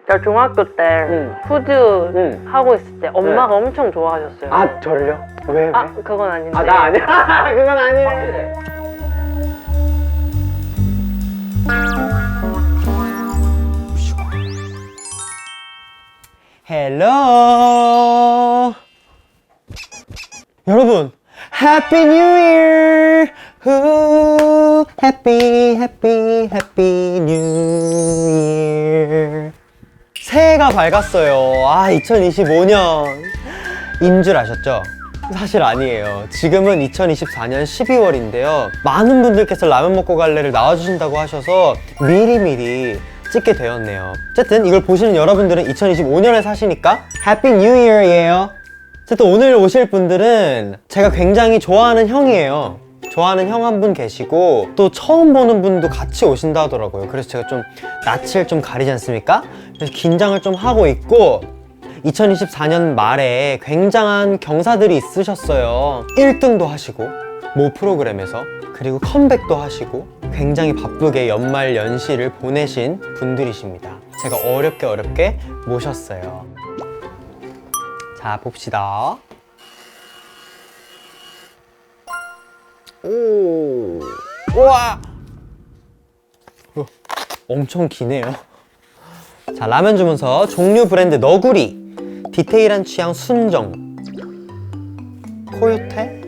제가 중학교 때 푸드 하고 있을 때 엄마가 엄청 좋아하셨어요. 아, 저를요? 왜? 아, 그건 아닌데. 아, 나 아니야. 그건 아니래. 헬로 여러분, 해피 뉴 이어. 후, 해피 뉴 이어. 새해가 밝았어요. 아, 2025년인 줄 아셨죠? 사실 아니에요. 지금은 2024년 12월인데요. 많은 분들께서 라면 먹고 갈래를 나와주신다고 하셔서 미리미리 찍게 되었네요. 어쨌든 이걸 보시는 여러분들은 2025년에 사시니까 해피 뉴 이어예요. 어쨌든 오늘 오실 분들은 제가 굉장히 좋아하는 형이에요. 좋아하는 형 한 분 계시고 또 처음 보는 분도 같이 오신다 하더라고요. 그래서 제가 좀 낯을 좀 가리지 않습니까? 그래서 긴장을 좀 하고 있고 2024년 말에 굉장한 경사들이 있으셨어요. 1등도 하시고 모 프로그램에서, 그리고 컴백도 하시고 굉장히 바쁘게 연말 연시를 보내신 분들이십니다. 제가 어렵게 모셨어요. 자, 봅시다. 오, 우와, 엄청 기네요. 자, 라면 주문서 종류 브랜드 너구리, 디테일한 취향 순정, 코요테,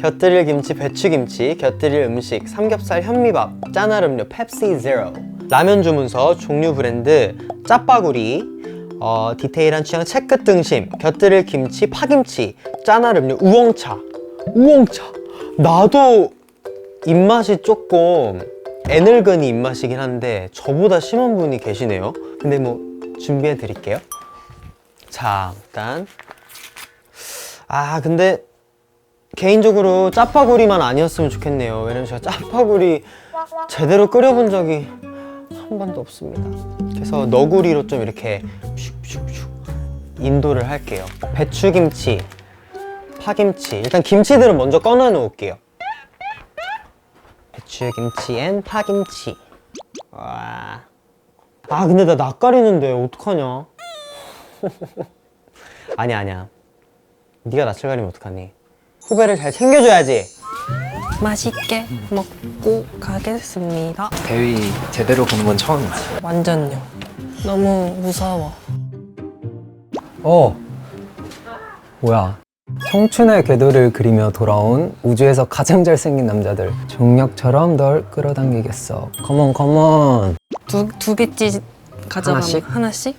곁들일 김치 배추김치, 곁들일 음식 삼겹살 현미밥, 짠할 음료 펩시 제로. 라면 주문서 종류 브랜드 짜파구리, 디테일한 취향 채끝 등심, 곁들일 김치 파김치, 짠할 음료 우엉차. 나도 입맛이 조금 애늙은이 입맛이긴 한데 저보다 심한 분이 계시네요. 근데 뭐 준비해 드릴게요. 자, 일단 근데 개인적으로 짜파구리만 아니었으면 좋겠네요. 왜냐면 제가 짜파구리 제대로 끓여본 적이 한 번도 없습니다. 그래서 너구리로 좀 이렇게 슉슉슉 인도를 할게요. 배추김치, 파김치, 일단 김치들은 먼저 꺼내 놓을게요. 배추김치 앤 파김치. 와. 근데 나 낯가리는데 어떡하냐. 아니야. 네가 낯을 가리면 어떡하니. 후배를 잘 챙겨줘야지. 맛있게 먹고 가겠습니다. 대위 제대로 보는 건 처음이지. 완전요. 너무 무서워. 뭐야. 청춘의 궤도를 그리며 돌아온 우주에서 가장 잘생긴 남자들. 중력처럼 널 끌어당기겠어. 컴온. 두 개씩 가져가면 하나씩? 하나씩?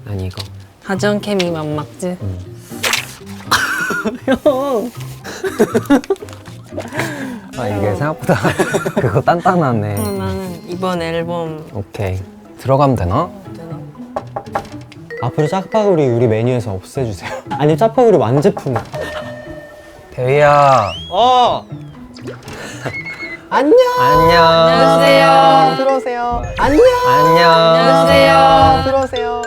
아니 이거. 가전 케미 만막지. 형. 이게 생각보다 그거 단단하네. 나는 이번 앨범 오케이. 들어가면 되나? 앞으로 짜파구리 우리 메뉴에서 없애주세요. 아니, 짜파구리 완제품. 대위야. 안녕. 안녕하세요. 들어오세요. 안녕. 안녕하세요. 들어오세요.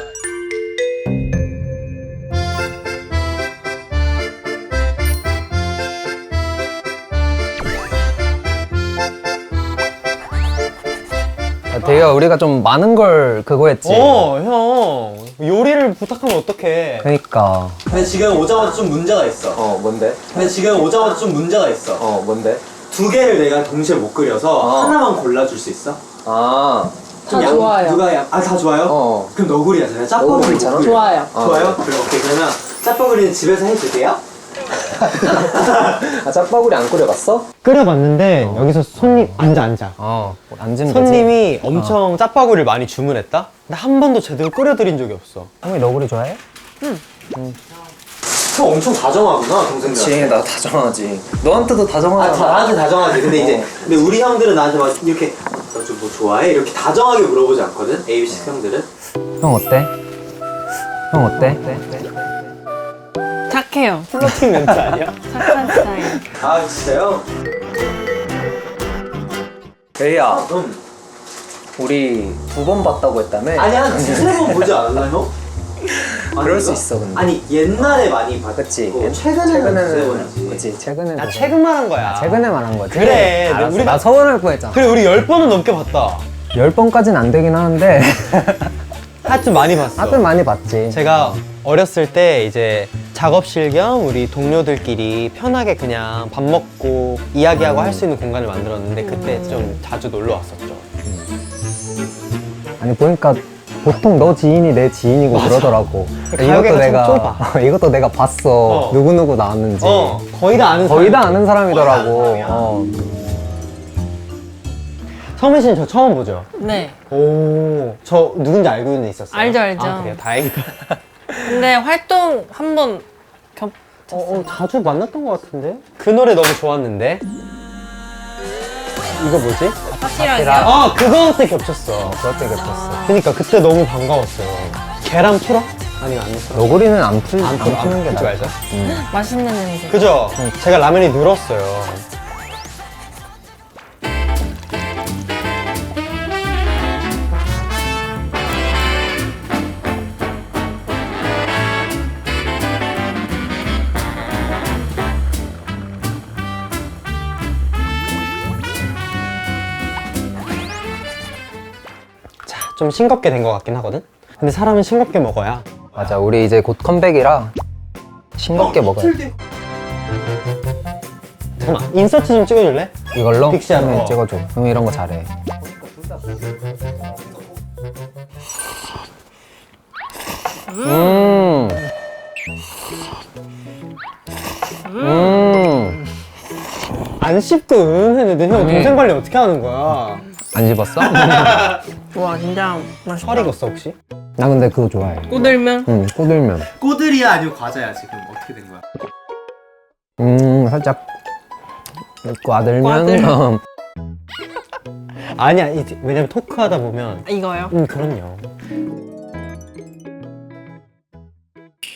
대위야, 우리가 좀 많은 걸 그거 했지. 형. 요리를 부탁하면 어떡해. 그니까. 근데 지금 오자마자 좀 문제가 있어. 뭔데? 뭔데? 두 개를 내가 동시에 못 끓여서 하나만 골라줄 수 있어? 아. 좀 다 좋아요. 다 좋아요? 그럼 너구리 하잖아요. 짜파구리 너구리 못 괜찮아? 끓여. 좋아요. 좋아요? 그럼 오케이. 그러면 짜파구리는 집에서 해줄게요. 짜파구리 안 끓여봤어? 끓여봤는데 여기서 손님 앉아. 앉으면 되지. 손님이 엄청 짜파구리를 많이 주문했다? 근데 한 번도 제대로 끓여드린 적이 없어. 형이 너구리 좋아해? 형 엄청 다정하구나, 동생들. 나 다정하지. 너한테도 다정하잖아. 나한테 다정하지. 근데 근데 우리 형들은 나한테 막 이렇게 너 좀 뭐 좋아해? 이렇게 다정하게 물어보지 않거든? ABC 형들은. 형 어때? 착해요. 플러팅 멘트 아니야? 착한 스타일. 진짜요? 대희야, 우리 2번 봤다고 했다며? 아니, 한 2-3번 보지 않았나, 형? 그럴 수 있어, 근데. 아니, 옛날에 많이 봤고 그치. 최근에는 그치, 최근에. 나 최근만 한 거야. 최근에만 한 거지. 그래, 알았어. 우리가- 나 서운할 뻔했잖아. 그래, 우리 10번은 넘게 봤다. 10번까지는 안 되긴 하는데. 하여튼 많이 봤어. 하여튼 많이 봤지. 제가 어렸을 때 이제 작업실 겸 우리 동료들끼리 편하게 그냥 밥 먹고 이야기하고 할 수 있는 공간을 만들었는데 그때 좀 자주 놀러 왔었죠. 아니 보니까 보통 너 지인이 내 지인이고 맞아. 그러더라고. 가요계가 참 좁아. 이것도 내가 봤어. 누구누구 나왔는지. 거의 다 아는 거의 다 사람이지. 아는 사람이더라고. 성민 씨는 저 처음 보죠? 네. 오, 저 누군지 알고는 있었어요? 알죠, 알죠. 아, 그래요? 다행이다. 근데 활동 한번 자주 만났던 것 같은데? 그 노래 너무 좋았는데? 이거 뭐지? 파티랑이요? 아, 그거 때 겹쳤어. 그럴 때 겹쳤어. 그니까 그때 너무 반가웠어요. 계란 풀어? 아니면 안 풀어? 너구리는 안 푸는 게 풀지 낫지. 말자. 맛있는 냄새. 그죠? 제가 라면이 늘었어요. 자, 좀 싱겁게 된 것 같긴 하거든? 근데 사람은 싱겁게 먹어야. 맞아, 우리 이제 곧 컴백이라 싱겁게 먹어야 돼. 잠깐만, 인서트 좀 찍어줄래? 이걸로? 픽시하는 형이 거. 찍어줘. 형 이런 거 잘해. 음. 안 씹고 했는데 형 동생 관리 어떻게 하는 거야? 안 집었어? 와 진짜 맛있다. 털 익었어 혹시? 나 근데 그거 좋아해. 꼬들면? 응, 꼬들면. 꼬들이야 아니면 과자야 지금 어떻게 된 거야? 살짝 꽈들면. 꽈들. 아니야, 왜냐면 토크하다 보면 이거요? 그럼요.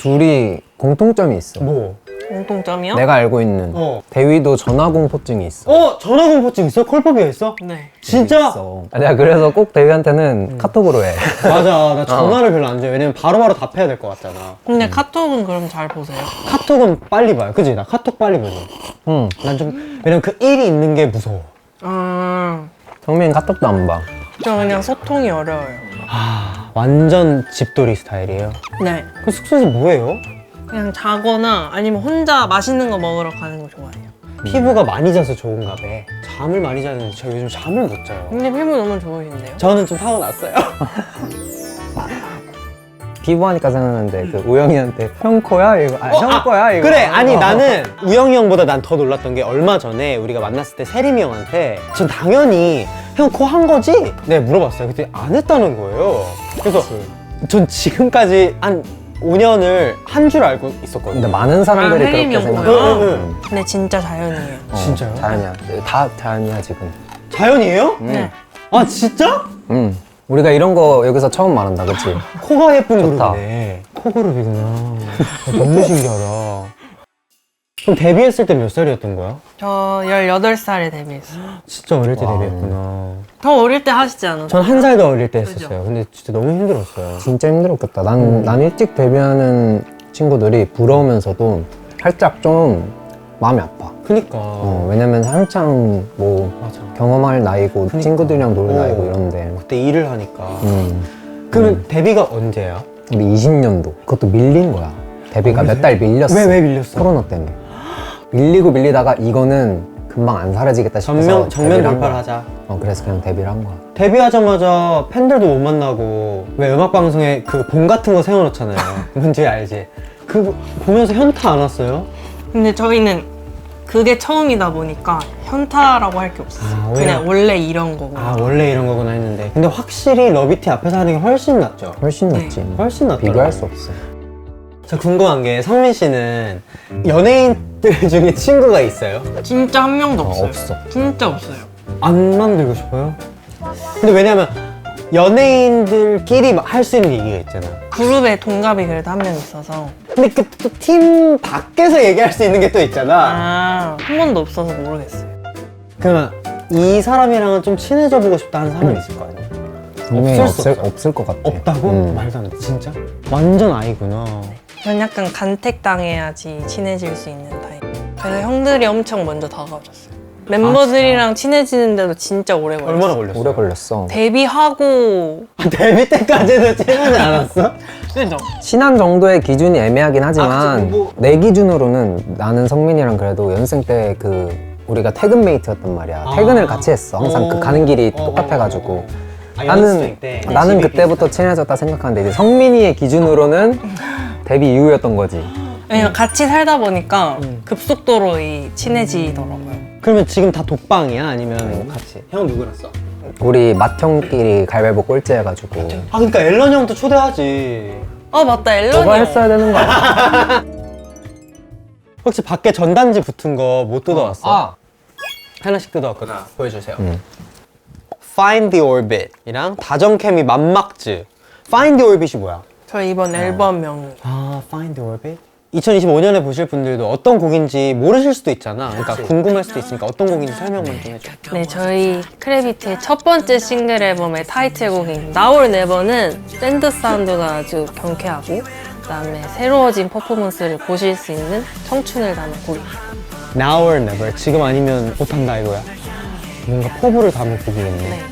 둘이 공통점이 있어. 뭐? 공통점이요? 내가 알고 있는 대위도 전화공포증이 있어. 전화공포증 있어? 콜포비아 있어? 네. 진짜? 있어. 내가 그래서 꼭 대위한테는 카톡으로 해. 맞아, 나 전화를 별로 안 줘. 왜냐면 바로바로 답해야 될 것 같잖아. 근데 카톡은 그럼 잘 보세요? 카톡은 빨리 봐요. 그지? 나 카톡 빨리 보죠. 응. 난 좀, 왜냐면 그 일이 있는 게 무서워. 성민 카톡도 안 봐. 저 그냥 소통이 어려워요. 완전 집돌이 스타일이에요. 네. 그 숙소에서 뭐해요? 그냥 자거나 아니면 혼자 맛있는 거 먹으러 가는 거 좋아해요. 피부가 많이 자서 좋은가 봐. 잠을 많이 자는데 제가 요즘 잠을 못 자요. 근데 피부 너무 좋으신데요? 저는 좀 타고났어요. 피부하니까 생각나는데 그 우영이한테 형 거야 이거. 형 거야 이거. 그래, 아니 나는 우영이 형보다 난 더 놀랐던 게 얼마 전에 우리가 만났을 때 세림이 형한테 전 당연히 형 코 한 거지? 내가 물어봤어요. 그때 안 했다는 거예요. 그래서 전 지금까지 한 5년을 한 줄 알고 있었거든요. 근데 많은 사람들이 아, 혜림이 그렇게 형 생각해. 거야? 응. 근데 진짜 자연이에요. 진짜요? 자연이야. 다 자연이야 지금. 자연이에요? 네. 아 진짜? 응. 우리가 이런 거 여기서 처음 말한다, 그치? 코가 예쁜 좋다. 그룹이네. 코그룹이구나. 너무 신기하다. 그럼 데뷔했을 때 몇 살이었던 거야? 저 18살에 데뷔했어요. 진짜 어릴 때 와우. 데뷔했구나. 더 어릴 때 하시지 않았어요? 전 한 살 더 어릴 때 그죠? 했었어요. 근데 진짜 너무 힘들었어요. 진짜 힘들었겠다. 난 일찍 데뷔하는 친구들이 부러우면서도 살짝 좀 마음이 아파. 그니까. 왜냐면 한창 뭐 맞아. 경험할 나이고 그러니까. 친구들이랑 놀 오. 나이고 이런데. 그때 일을 하니까. 그러면 데뷔가 언제야? 우리 20년도 그것도 밀린 거야. 데뷔가 몇 달 밀렸어. 왜 밀렸어? 코로나 때문에. 밀리고 밀리다가 이거는 금방 안 사라지겠다 싶어서 정면 데뷔를 한 돌파를 거야. 하자. 그래서 그냥 데뷔를 한 거야. 데뷔하자마자 팬들도 못 만나고 왜 음악방송에 그 봉 같은 거 세워놓잖아요. 뭔지 알지? 그거 보면서 현타 안 왔어요? 근데 저희는 그게 처음이다 보니까 현타라고 할 게 없었어요. 아, 오히려- 그냥 원래 이런 거고. 아 원래 이런 거구나 했는데 근데 확실히 러비티 앞에서 하는 게 훨씬 낫죠? 훨씬 네. 낫지. 훨씬 낫더라고요. 비교할 수 없어. 저 궁금한 게 성민 씨는 연예인들 중에 친구가 있어요? 진짜 한 명도 없어요. 없어. 진짜 없어요. 안 만들고 싶어요? 근데 왜냐면 연예인들끼리 할 수 있는 얘기가 있잖아. 그룹에 동갑이 그래도 한 명 있어서 근데 그 또 팀 밖에서 얘기할 수 있는 게 또 있잖아. 한 번도 없어서 모르겠어요. 그러면 이 사람이랑은 좀 친해져 보고 싶다 하는 사람이 있을 거 아니야? 분명히 없을 수 없을 것 같아. 없다고? 말도 안 돼. 진짜? 완전 아이구나. 전 약간 간택당해야지 친해질 수 있는 타입. 그래서 형들이 엄청 먼저 다가와줬어요. 멤버들이랑 친해지는데도 진짜 오래 걸렸어. 얼마나 걸렸어? 오래 걸렸어. 데뷔하고 데뷔 때까지도 친하지 않았어? 그죠? 친한 정도의 기준이 애매하긴 하지만 그치, 뭐. 내 기준으로는 나는 성민이랑 그래도 연습생 때 우리가 퇴근 메이트였단 말이야. 퇴근을 같이 했어. 항상 그 가는 길이 똑같아가지고. 나는 그때부터 친해졌다 생각하는데 이제 성민이의 기준으로는 데뷔 이후였던 거지. 왜냐면 같이 살다 보니까 급속도로 친해지더라고요. 그러면 지금 다 독방이야? 아니면 같이? 형 누구랑 써? 우리 맏형끼리 가위바위보 꼴찌 해가지고 아 그러니까 앨런 형도 초대하지. 아 맞다, 앨런이 너가 형. 했어야 되는 거야. 혹시 밖에 전단지 붙은 거 못 뜯어왔어? 하나씩 뜯어왔거든. 보여주세요. Find the Orbit이랑 다정케미 맘막즈. Find the Orbit이 뭐야? 저희 이번 앨범명. 아, Find the Orbit? 2025년에 보실 분들도 어떤 곡인지 모르실 수도 있잖아. 그러니까 궁금할 수도 있으니까 어떤 곡인지 설명만 좀 해줘. 네, 저희 크래비티의 첫 번째 싱글 앨범의 타이틀곡인 Now or Never는 밴드 사운드가 아주 경쾌하고 그다음에 새로워진 퍼포먼스를 보실 수 있는 청춘을 담은 곡입니다. Now or Never. 지금 아니면 못한다 이거야. 뭔가 포부를 담은 곡이겠네. 네.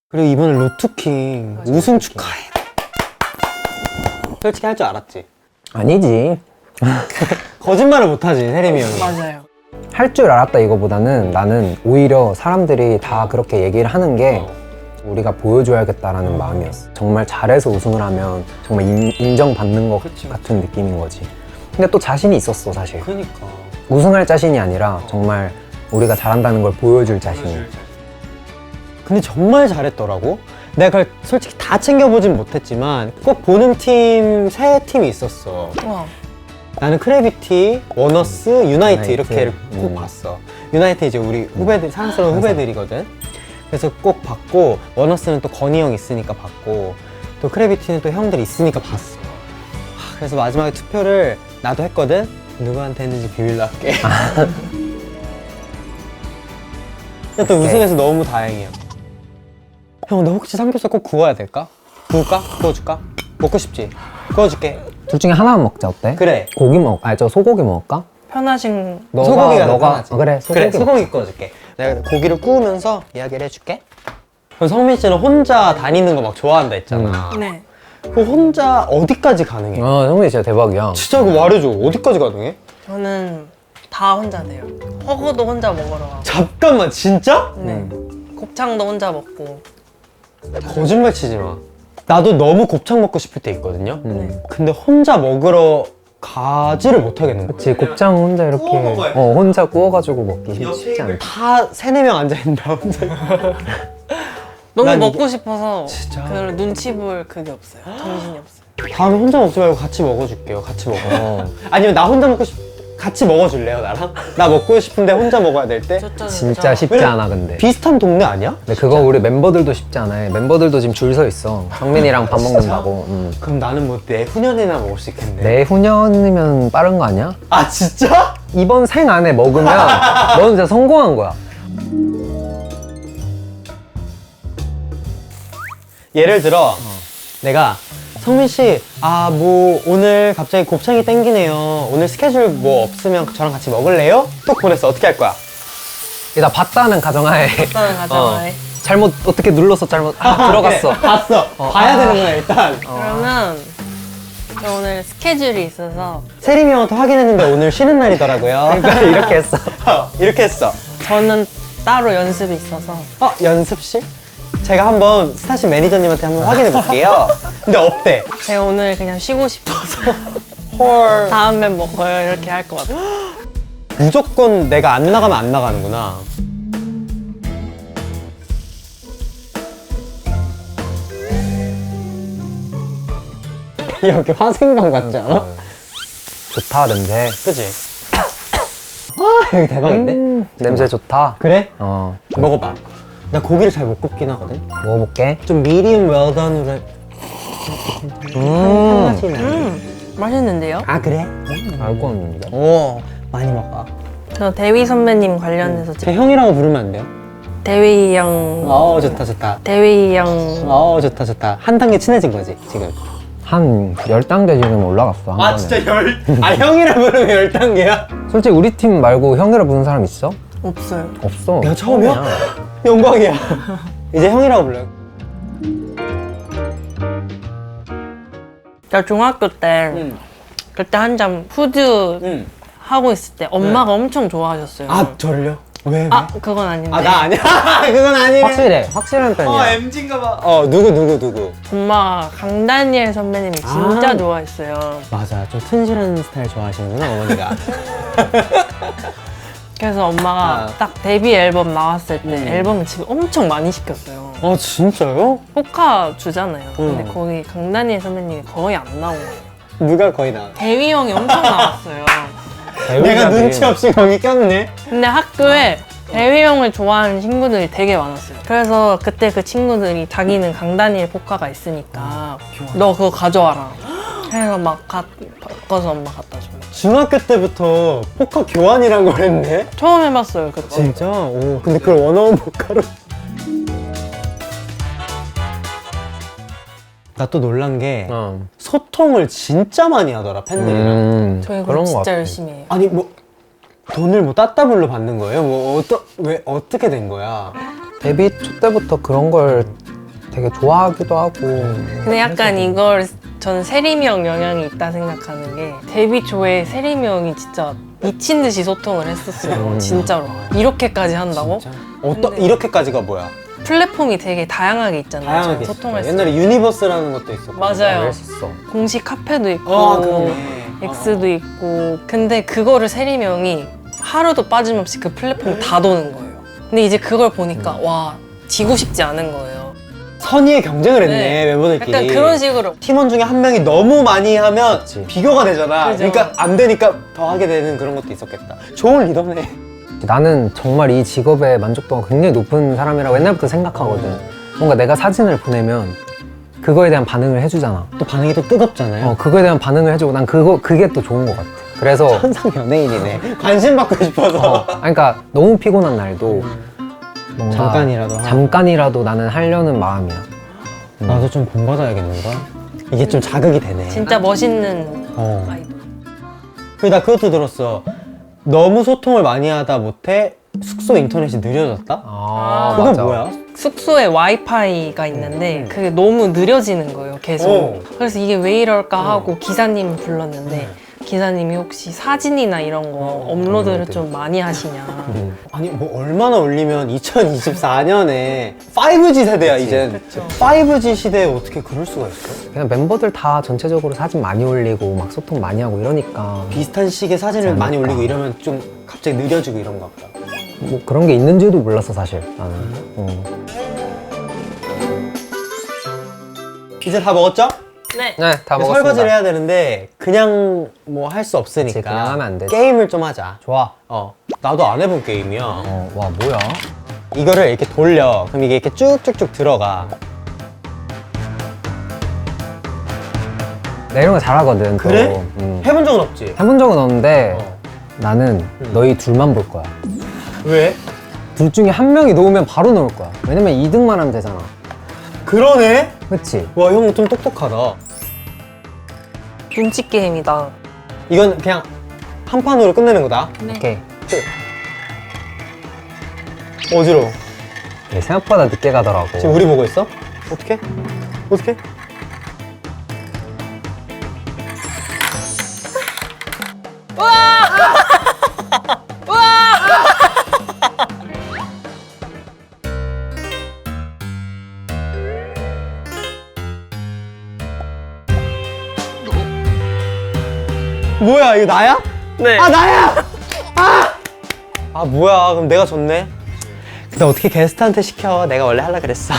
그리고 이번에 로투킹 우승 축하해. 솔직히 할 줄 알았지? 아니지. 거짓말을 못하지, 세림이 형이. 맞아요. 할 줄 알았다 이거보다는 나는 오히려 사람들이 다 그렇게 얘기를 하는 게 우리가 보여줘야겠다라는 마음이었어. 정말 잘해서 우승을 하면 정말 인정받는 것 같은 느낌인 거지. 근데 또 자신이 있었어, 사실. 그러니까. 우승할 자신이 아니라 정말 우리가 잘한다는 걸 보여줄 자신. 근데 정말 잘했더라고. 내가 그걸 솔직히 다 챙겨보진 못했지만 꼭 보는 팀, 세 팀이 있었어. 와. 나는 크래비티, 워너스, 유나이트 이렇게 꼭 음. 봤어. 유나이트 이제 우리 후배들, 사랑스러운 후배들이거든. 그래서 꼭 봤고, 워너스는 또 건희 형 있으니까 봤고, 또 크래비티는 또 형들 있으니까 봤어. 그래서 마지막에 투표를 나도 했거든. 누구한테 했는지 비밀로 할게. 근데 또 우승해서 너무 다행이야. 형, 너 혹시 삼겹살 꼭 구워야 될까? 구울까? 구워줄까? 먹고 싶지? 구워줄게. 둘 중에 하나만 먹자, 어때? 그래. 고기 저 소고기 먹을까? 편하신 소고기가 더 너가 편하지. 그래, 소고기. 그래, 소고기 구워줄게. 내가 고기를 구우면서 이야기를 해줄게. 그럼 성민 씨는 혼자 다니는 거 막 좋아한다 했잖아. 네. 그럼 혼자 어디까지 가능해? 성민이 진짜 대박이야. 진짜 그거 말해줘. 어디까지 가능해? 저는 다 혼자 돼요. 허거도 혼자 먹으러 가고. 잠깐만, 진짜? 네. 곱창도 혼자 먹고. 거짓말 치지 마. 나도 너무 곱창 먹고 싶을 때 있거든요. 네. 근데 혼자 먹으러 가지를 못하겠는 거야. 그치, 곱창 혼자 이렇게 구워 먹어야 돼. 혼자 구워가지고 먹기 옆에 쉽지 않아. 다 세네 명 앉아있는다, 혼자. 너무 난 먹고 이게- 싶어서 진짜? 그 눈치 볼 그게 없어요. 정신이 없어요. 다음에 혼자 먹지 말고 같이 먹어줄게요. 같이 먹어. 아니면 나 혼자 먹고 같이 먹어줄래요, 나랑? 나 먹고 싶은데 혼자 먹어야 될 때? 좋죠, 진짜 좋죠. 쉽지 않아, 근데. 비슷한 동네 아니야? 근데 그거 우리 멤버들도 쉽지 않아. 멤버들도 지금 줄 서 있어. 성민이랑 밥 먹는다고. 그럼 나는 뭐 내후년에나 먹을 수 있겠네. 내후년이면 빠른 거 아니야? 아, 진짜? 이번 생 안에 먹으면 넌 진짜 성공한 거야. 예를 들어 내가 성민 씨, 뭐 오늘 갑자기 곱창이 땡기네요. 오늘 스케줄 뭐 없으면 저랑 같이 먹을래요? 또 보냈어. 어떻게 할 거야? 나 봤다는 가정하에 일단은 가져와요. 잘못 어떻게 눌렀어 잘못 들어갔어. 그래, 봤어. 봐야 되는구나 일단. 그러면 저 오늘 스케줄이 있어서 세림이 형한테 확인했는데 오늘 쉬는 날이더라고요. 그러니까 이렇게 했어. 이렇게 했어. 저는 따로 연습이 있어서 연습실? 제가 한번 스타쉽 매니저님한테 한번 확인해 볼게요. 근데 없대. 제가 오늘 그냥 쉬고 싶어서 헐. 다음에 먹어요 이렇게 할 것 같아요. 무조건 내가 안 나가면 안 나가는구나. 여기 화생방 같지 않아? 좋다 냄새. 그치? 여기 대박인데? 냄새 좋다. 그래? 먹어봐. 나 고기를 잘 못 굽긴 하거든? 먹어볼게. 좀 미디움 웰던으로 맛이 나. 맛있는데요? 아, 그래? 알고 왔는데. 오, 많이 먹어. 저 대위 선배님 관련해서 제 형이라고 부르면 안 돼요? 대위 형, 좋다 좋다. 대위 형 좋다 좋다. 한 단계 친해진 거지 지금. 한 10단계 지금 올라갔어. 한 번에. 아 진짜 열. 형이라 부르면 10단계야? 솔직히 우리 팀 말고 형이라 부르는 사람 있어? 없어요. 없어. 내가 처음이야? 처음이야. 영광이야. 이제 형이라고 불러요. 나 중학교 때 그때 한참 푸드 하고 있을 때 엄마가 엄청 좋아하셨어요. 아, 저를요? 왜? 아, 그건 아닌데. 아, 나 아니야. 그건 아니야. 확실해. 확실한 편이야. MG인가 봐. 누구? 엄마가 강다니엘 선배님이 진짜 아. 좋아했어요. 맞아. 좀 튼실한 스타일 좋아하시는구나, 어머니가. 그래서 엄마가 아. 딱 데뷔 앨범 나왔을 때 앨범을 집에 엄청 많이 시켰어요. 진짜요? 포카 주잖아요. 근데 거기 강다니엘 선배님이 거의 안 나온 거예요. 누가 거의 나. 대위 형이 엄청 나왔어요. 내가 눈치 없이 거기 꼈네. 근데 학교에 대위 형을 좋아하는 친구들이 되게 많았어요. 그래서 그때 그 친구들이 자기는 강다니엘 포카가 있으니까 너 그거 가져와라. 그래서 막 바꿔서 엄마 갖다 줘요. 중학교 때부터 포카 교환이란 걸 했네? 처음 해봤어요 그거. 진짜? 오, 근데 그걸 원어원 포카로. 나 또 놀란 게 소통을 진짜 많이 하더라, 팬들이랑. 저희 그런 그거 거 진짜 같아. 열심히 해요. 아니, 뭐 돈을 뭐 따따블로 받는 거예요? 왜 어떻게 된 거야? 데뷔 초 때부터 그런 걸 되게 좋아하기도 하고. 근데 약간 이걸 저는 세림이 형 영향이 있다 생각하는 게 데뷔 초에 세림이 형이 진짜 미친 듯이 소통을 했었어요. 진짜로. 이렇게까지 한다고? 어떤 이렇게까지가 뭐야? 플랫폼이 되게 다양하게 있잖아요. 다양하게 소통할 있었어. 수 옛날에 유니버스라는 것도 있었고. 맞아요. 했었어. 공식 카페도 있고 그러네. X도 있고 근데 그거를 세림이 형이 하루도 빠짐없이 그 플랫폼을 다 도는 거예요. 근데 이제 그걸 보니까 와 지고 싶지 않은 거예요. 선의의 경쟁을 했네, 네. 멤버들끼리. 약간 그런 식으로 팀원 중에 한 명이 너무 많이 하면 비교가 되잖아. 그죠. 그러니까 안 되니까 더 하게 되는 그런 것도 있었겠다. 좋은 리더네. 나는 정말 이 직업의 만족도가 굉장히 높은 사람이라고 옛날부터 생각하거든. 뭔가 내가 사진을 보내면 그거에 대한 반응을 해주잖아. 또 반응이 또 뜨겁잖아요. 그거에 대한 반응을 해주고 난 그게 또 좋은 것 같아. 그래서 천상 연예인이네. 관심 받고 싶어서. 그러니까 너무 피곤한 날도 뭔가 잠깐이라도 나는 하려는 마음이야. 나도 좀 본받아야겠는가? 이게 좀 자극이 되네. 진짜 멋있는 아이돌. 그리고 나 그것도 들었어. 너무 소통을 많이 하다 못해 숙소 인터넷이 느려졌다? 그건 맞아. 뭐야? 숙소에 와이파이가 있는데 그게 너무 느려지는 거예요 계속. 그래서 이게 왜 이럴까 하고 기사님 불렀는데 기사님이 혹시 사진이나 이런 거 업로드를 좀 많이 하시냐. 아니 뭐 얼마나 올리면 2024년에 5G 세대야 이제. 5G 시대에 어떻게 그럴 수가 있어? 그냥 멤버들 다 전체적으로 사진 많이 올리고 막 소통 많이 하고 이러니까 비슷한 시기에 사진을 많이 올리고 이러면 좀 갑자기 느려지고 이런가 보다. 뭐 그런 게 있는지도 몰랐어 사실 나는. 이제 다 먹었죠? 네. 네, 다 먹었습니다. 설거지를 해야 되는데 그냥 뭐 할 수 없으니까 그치, 그냥 하면 안 되지. 게임을 좀 하자. 좋아. 나도 안 해본 게임이야. 와 뭐야? 이거를 이렇게 돌려. 그럼 이게 이렇게 쭉쭉쭉 들어가. 나 이런 거 잘하거든. 또. 그래? 해본 적은 없지? 해본 적은 없는데 나는 너희 둘만 볼 거야. 왜? 둘 중에 한 명이 놓으면 바로 놓을 거야. 왜냐면 2등만 하면 되잖아. 그러네? 그치? 와, 형 좀 똑똑하다. 눈치 게임이다. 이건 그냥 한 판으로 끝내는 거다. 오케이. 어지러워. 이게 생각보다 늦게 가더라고. 지금 우리 보고 있어? 어떻게? 어떻게? 뭐야, 이거 나야? 네. 아, 나야! 아, 뭐야. 그럼 내가 졌네. 근데 어떻게 게스트한테 시켜? 내가 원래 하려 그랬어.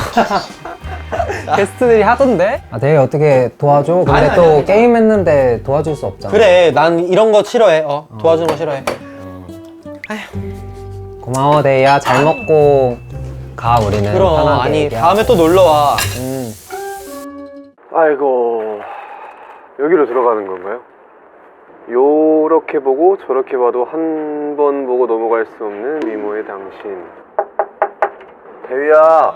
게스트들이 하던데? 아, 되게 어떻게 도와줘? 근데 아니, 또 아니. 게임 했는데 도와줄 수 없잖아. 그래, 난 이런 거 싫어해. 도와주는 거 싫어해. 고마워, 데이야. 잘 먹고 가, 우리는. 그럼, 편하게 아니, 얘기하고. 다음에 또 놀러 와. 아이고, 여기로 들어가는 건가요? 요렇게 보고 저렇게 봐도 한 번 보고 넘어갈 수 없는 미모의 당신. 대위야,